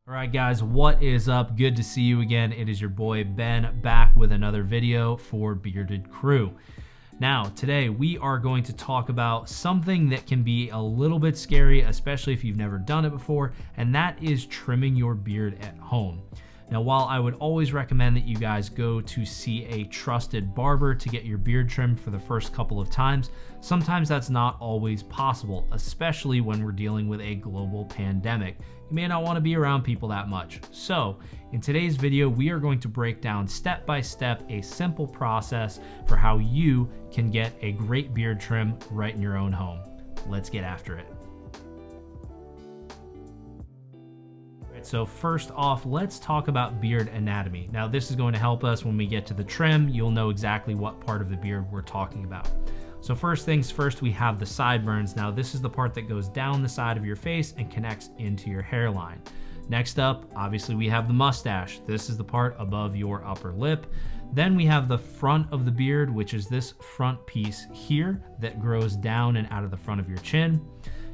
All right, guys, what is up? Good to see you again. It is your boy Ben back with another video for Bearded Crew. Now, today we are going to talk about something that can be a little bit scary, especially if you've never done it before, and that is trimming your beard at home. Now, while I would always recommend that you guys go to see a trusted barber to get your beard trimmed for the first couple of times, sometimes that's not always possible, especially when we're dealing with a global pandemic. You may not want to be around people that much. So, in today's video, we are going to break down step by step a simple process for how you can get a great beard trim right in your own home. Let's get after it. So first off, let's talk about beard anatomy. Now, this is going to help us when we get to the trim. You'll know exactly what part of the beard we're talking about. So first things first, we have the sideburns. Now, this is the part that goes down the side of your face and connects into your hairline. Next up, obviously, we have the mustache. This is the part above your upper lip. Then we have the front of the beard, which is this front piece here that grows down and out of the front of your chin.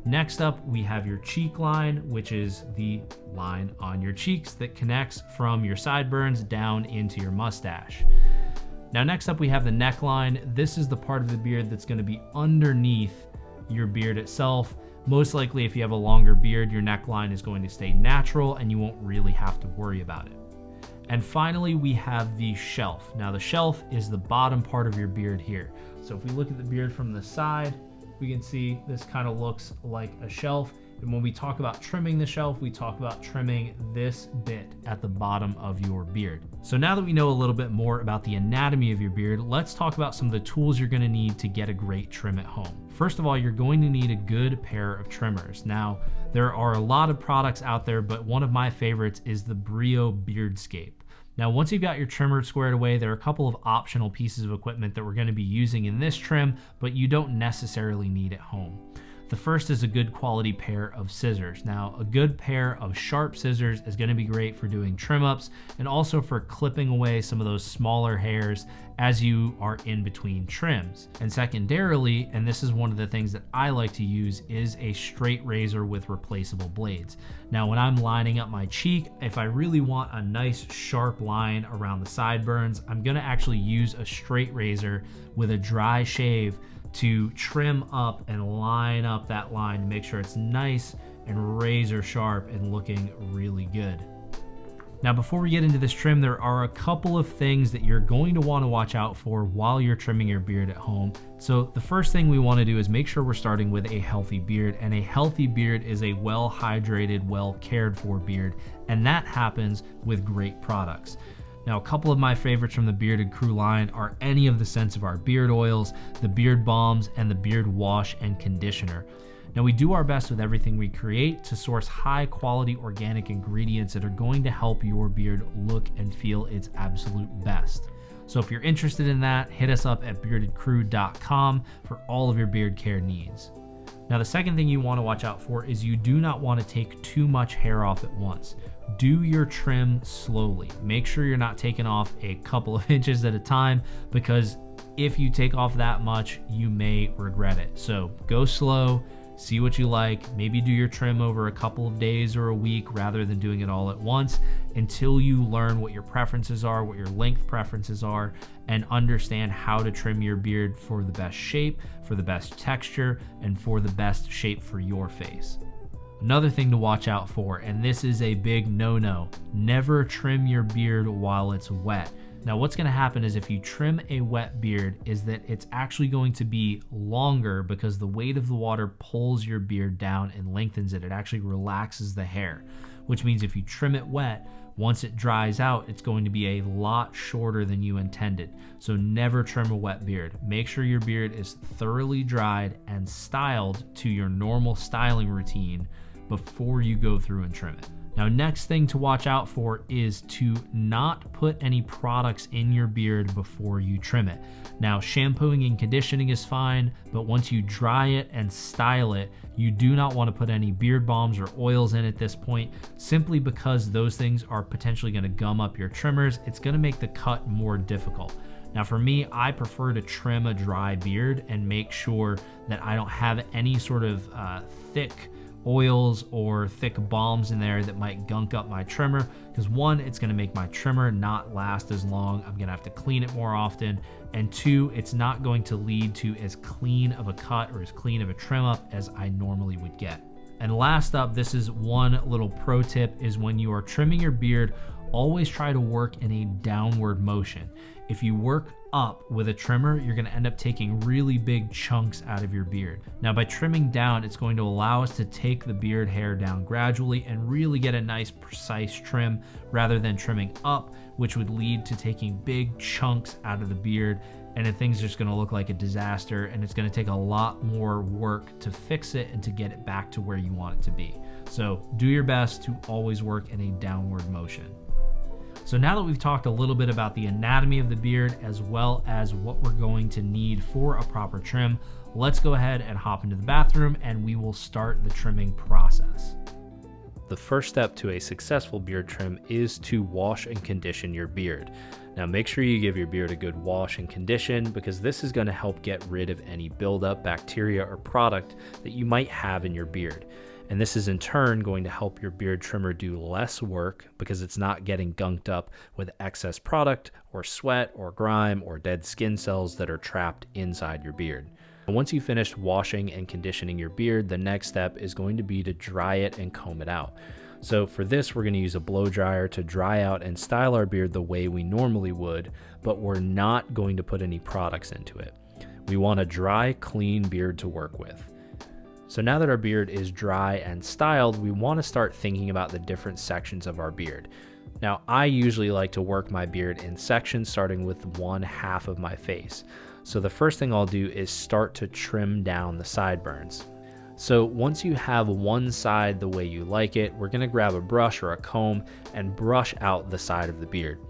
Next up, we have your cheek line, which is the line on your cheeks that connects from your sideburns down into your mustache. Now, next up, we have the neckline. This is the part of the beard that's going to be underneath your beard itself. Most likely, if you have a longer beard, your neckline is going to stay natural and you won't really have to worry about it. And finally, we have the shelf. Now, the shelf is the bottom part of your beard here. So if we look at the beard from the side, we can see this kind of looks like a shelf. And when we talk about trimming the shelf, we talk about trimming this bit at the bottom of your beard. So now that we know a little bit more about the anatomy of your beard, let's talk about some of the tools you're gonna need to get a great trim at home. First of all, you're going to need a good pair of trimmers. Now, there are a lot of products out there, but one of my favorites is the Brio Beardscape. Now, once you've got your trimmer squared away, there are a couple of optional pieces of equipment that we're going to be using in this trim, but you don't necessarily need at home. The first is a good quality pair of scissors. Now, a good pair of sharp scissors is going to be great for doing trim ups and also for clipping away some of those smaller hairs as you are in between trims. And secondarily, and this is one of the things that I like to use, is a straight razor with replaceable blades. Now, when I'm lining up my cheek, if I really want a nice sharp line around the sideburns, I'm going to actually use a straight razor with a dry shave to trim up and line up that line to make sure it's nice and razor sharp and looking really good. Now, before we get into this trim, there are a couple of things that you're going to want to watch out for while you're trimming your beard at home. So the first thing we want to do is make sure we're starting with a healthy beard, and a healthy beard is a well-hydrated, well-cared-for beard, and that happens with great products. Now, a couple of my favorites from the Bearded Crew line are any of the Sensivar beard oils, the beard balms, and the beard wash and conditioner. Now, we do our best with everything we create to source high quality organic ingredients that are going to help your beard look and feel its absolute best. So if you're interested in that, hit us up at beardedcrew.com for all of your beard care needs. Now, the second thing you want to watch out for is you do not want to take too much hair off at once. Do your trim slowly. Make sure you're not taking off a couple of inches at a time, because if you take off that much, you may regret it. So go slow, see what you like, maybe do your trim over a couple of days or a week rather than doing it all at once until you learn what your preferences are, what your length preferences are, and understand how to trim your beard for the best shape, for the best texture, and for the best shape for your face. Another thing to watch out for, and this is a big no-no, never trim your beard while it's wet. Now, what's going to happen is if you trim a wet beard is that it's actually going to be longer because the weight of the water pulls your beard down and lengthens it. It actually relaxes the hair, which means if you trim it wet, once it dries out, it's going to be a lot shorter than you intended. So never trim a wet beard. Make sure your beard is thoroughly dried and styled to your normal styling routine before you go through and trim it. Now, next thing to watch out for is to not put any products in your beard before you trim it. Now, shampooing and conditioning is fine, but once you dry it and style it, you do not want to put any beard balms or oils in at this point, simply because those things are potentially going to gum up your trimmers. It's going to make the cut more difficult. Now, for me, I prefer to trim a dry beard and make sure that I don't have any sort of thick oils or thick balms in there that might gunk up my trimmer, because one, it's going to make my trimmer not last as long. I'm going to have to clean it more often, and two, it's not going to lead to as clean of a cut or as clean of a trim up as I normally would get. And last up, this is one little pro tip, is when you are trimming your beard, always try to work in a downward motion. If you work up with a trimmer, you're going to end up taking really big chunks out of your beard. Now, by trimming down, it's going to allow us to take the beard hair down gradually and really get a nice precise trim, rather than trimming up, which would lead to taking big chunks out of the beard, and then things are just going to look like a disaster, and it's going to take a lot more work to fix it and to get it back to where you want it to be. So do your best to always work in a downward motion. So now that we've talked a little bit about the anatomy of the beard as well as what we're going to need for a proper trim, let's go ahead and hop into the bathroom and we will start the trimming process. The first step to a successful beard trim is to wash and condition your beard. Now make sure you give your beard a good wash and condition, because this is going to help get rid of any buildup, bacteria, or product that you might have in your beard. And this is in turn going to help your beard trimmer do less work, because it's not getting gunked up with excess product or sweat or grime or dead skin cells that are trapped inside your beard. And once you've finished washing and conditioning your beard, the next step is going to be to dry it and comb it out. So for this, we're going to use a blow dryer to dry out and style our beard the way we normally would, but we're not going to put any products into it. We want a dry, clean beard to work with. So now that our beard is dry and styled, we want to start thinking about the different sections of our beard. Now, I usually like to work my beard in sections, starting with one half of my face. So the first thing I'll do is start to trim down the sideburns. So once you have one side the way you like it, we're going to grab a brush or a comb and brush out the side of the beard.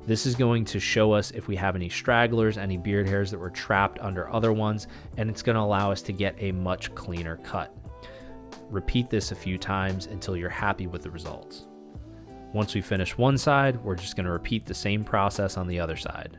This is going to show us if we have any stragglers, any beard hairs that were trapped under other ones, and it's going to allow us to get a much cleaner cut. Repeat this a few times until you're happy with the results. Once we finish one side, we're just going to repeat the same process on the other side.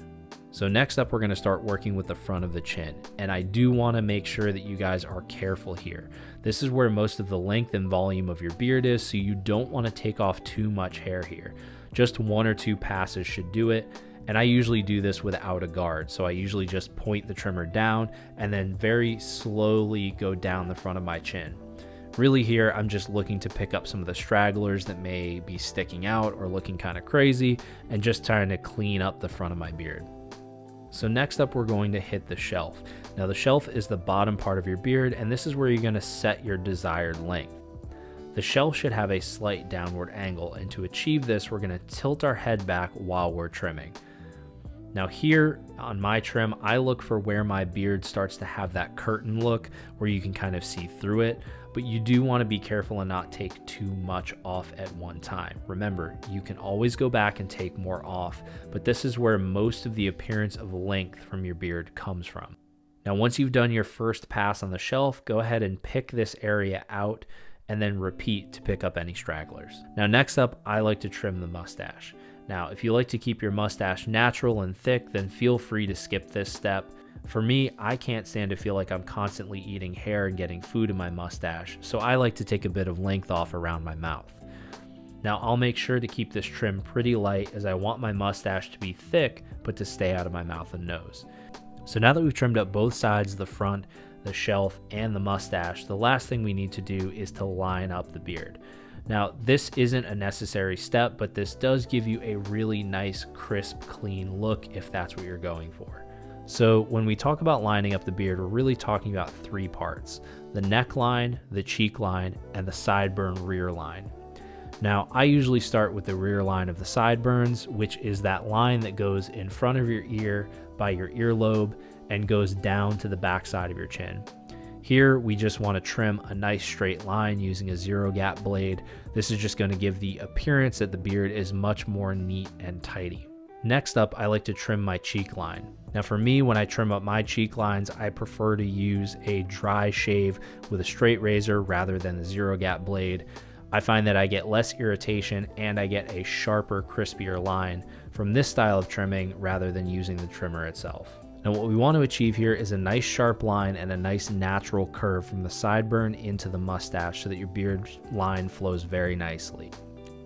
So next up, we're going to start working with the front of the chin. And I do want to make sure that you guys are careful here. This is where most of the length and volume of your beard is, so you don't want to take off too much hair here. Just one or two passes should do it, and I usually do this without a guard. So I usually just point the trimmer down and then very slowly go down the front of my chin. Really here, I'm just looking to pick up some of the stragglers that may be sticking out or looking kind of crazy, and just trying to clean up the front of my beard. So next up, we're going to hit the shelf. Now the shelf is the bottom part of your beard, and this is where you're going to set your desired length. The shelf should have a slight downward angle, and to achieve this, we're going to tilt our head back while we're trimming. Now here on my trim, I look for where my beard starts to have that curtain look where you can kind of see through it, but you do want to be careful and not take too much off at one time. Remember, you can always go back and take more off, but this is where most of the appearance of length from your beard comes from. Now, once you've done your first pass on the shelf, go ahead and pick this area out and then repeat to pick up any stragglers. Now next up, I like to trim the mustache. Now, if you like to keep your mustache natural and thick, then feel free to skip this step. For me, I can't stand to feel like I'm constantly eating hair and getting food in my mustache, so I like to take a bit of length off around my mouth. Now, I'll make sure to keep this trim pretty light, as I want my mustache to be thick, but to stay out of my mouth and nose. So now that we've trimmed up both sides, the front, the shelf, and the mustache, the last thing we need to do is to line up the beard. Now, this isn't a necessary step, but this does give you a really nice, crisp, clean look if that's what you're going for. So when we talk about lining up the beard, we're really talking about three parts: the neckline, the cheek line, and the sideburn rear line. Now, I usually start with the rear line of the sideburns, which is that line that goes in front of your ear by your earlobe and goes down to the back side of your chin. Here, we just want to trim a nice straight line using a zero gap blade. This is just going to give the appearance that the beard is much more neat and tidy. Next up, I like to trim my cheek line. Now for me, when I trim up my cheek lines, I prefer to use a dry shave with a straight razor rather than the zero gap blade. I find that I get less irritation and I get a sharper, crispier line from this style of trimming rather than using the trimmer itself. Now what we want to achieve here is a nice sharp line and a nice natural curve from the sideburn into the mustache so that your beard line flows very nicely.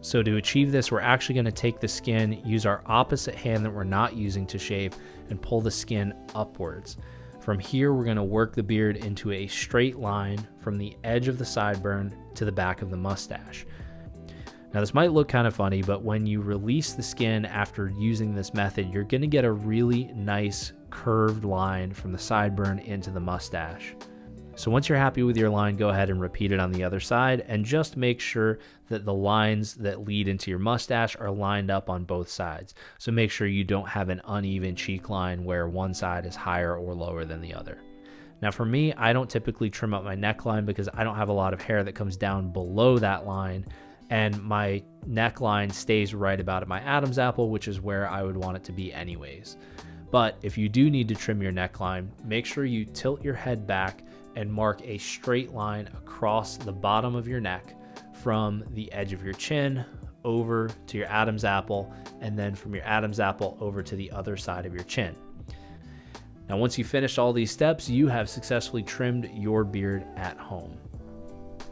So to achieve this, we're actually going to take the skin, use our opposite hand that we're not using to shave, and pull the skin upwards. From here, we're going to work the beard into a straight line from the edge of the sideburn to the back of the mustache. Now this might look kind of funny, but when you release the skin after using this method, you're going to get a really nice curved line from the sideburn into the mustache. So once you're happy with your line, go ahead and repeat it on the other side, and just make sure that the lines that lead into your mustache are lined up on both sides. So make sure you don't have an uneven cheek line where one side is higher or lower than the other. Now for me, I don't typically trim up my neckline because I don't have a lot of hair that comes down below that line, and my neckline stays right about at my Adam's apple, which is where I would want it to be anyways. But if you do need to trim your neckline, make sure you tilt your head back and mark a straight line across the bottom of your neck from the edge of your chin over to your Adam's apple, and then from your Adam's apple over to the other side of your chin. Now, once you finish all these steps, you have successfully trimmed your beard at home.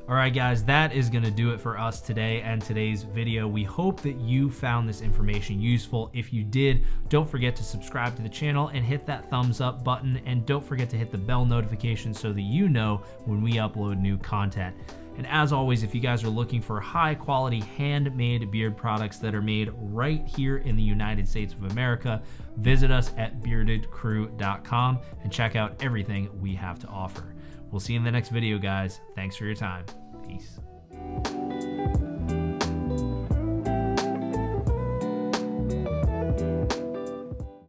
All right, guys, that is going to do it for us today and today's video. We hope that you found this information useful. If you did, don't forget to subscribe to the channel and hit that thumbs up button. And don't forget to hit the bell notification so that you know when we upload new content. And as always, if you guys are looking for high quality handmade beard products that are made right here in the United States of America, visit us at beardedcrew.com and check out everything we have to offer. We'll see you in the next video, guys. Thanks for your time. Peace.